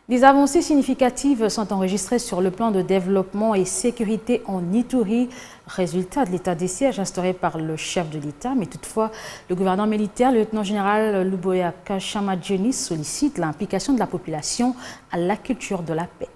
Des avancées significatives sont enregistrées sur le plan de développement et sécurité en Ituri, résultat de l'état des sièges instauré par le chef de l'État. Mais toutefois, le gouverneur militaire, le lieutenant-général Luboyaka Chamadjeni, sollicite l'implication de la population à la culture de la paix.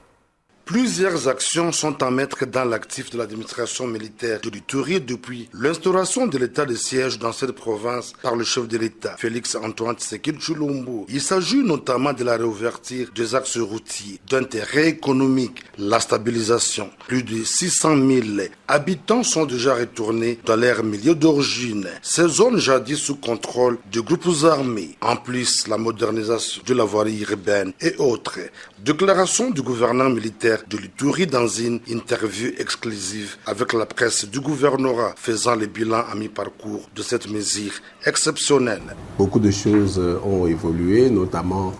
Plusieurs actions sont à mettre dans l'actif de l'administration militaire de l'Ituri depuis l'instauration de l'état de siège dans cette province par le chef de l'État, Félix Antoine Tshisekedi Tshilombo. Il s'agit notamment de la réouverture des axes routiers d'intérêt économique, la stabilisation. Plus de 600 000 habitants sont déjà retournés dans leur milieu d'origine. Ces zones jadis sous contrôle de groupes armés. En plus, la modernisation de la voirie urbaine et autres. Déclaration du gouverneur militaire de l'Ituri dans une interview exclusive avec la presse du gouvernorat faisant le bilan à mi-parcours de cette mesure exceptionnelle. Beaucoup de choses ont évolué, notamment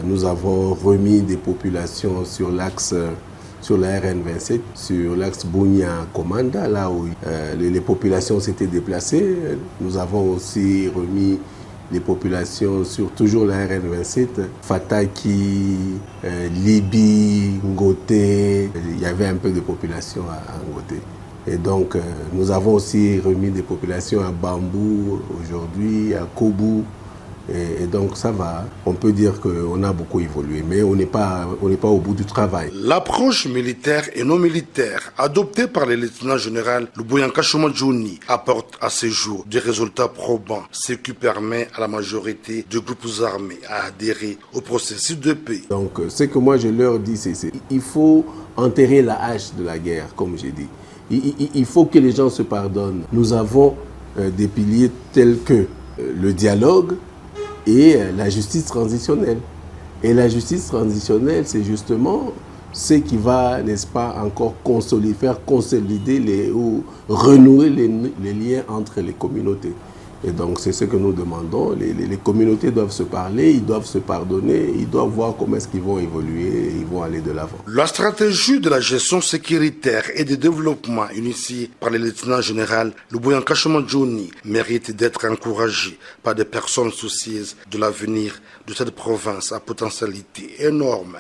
nous avons remis des populations sur l'axe sur la RN27, sur l'axe Bunia-Komanda, là où les populations s'étaient déplacées. Nous avons aussi remis les populations sur toujours la RN27, Fataki, Libi, Ngote, il y avait un peu de population à Ngote. Et donc nous avons aussi remis des populations à Bambou aujourd'hui, à Kobu. Et donc ça va, on peut dire qu'on a beaucoup évolué, mais on n'est pas au bout du travail. L'approche militaire et non militaire adoptée par le lieutenant-général Luboyaka Chamadjeni apporte à ce jour des résultats probants, ce qui permet à la majorité de groupes armés à adhérer au processus de paix. Donc ce que moi je leur dis, c'est qu'il faut enterrer la hache de la guerre, comme j'ai dit. Il faut que les gens se pardonnent. Nous avons des piliers tels que le dialogue, et la justice transitionnelle. Et la justice transitionnelle, c'est justement ce qui va, n'est-ce pas, encore faire consolider ou renouer les liens entre les communautés. Et donc c'est ce que nous demandons. Les communautés doivent se parler, ils doivent se pardonner, ils doivent voir comment est-ce qu'ils vont évoluer et ils vont aller de l'avant. La stratégie de la gestion sécuritaire et de développement initiée par le lieutenant-général Luboyaka Chamadjeni mérite d'être encouragée par des personnes soucieuses de l'avenir de cette province à potentialité énorme.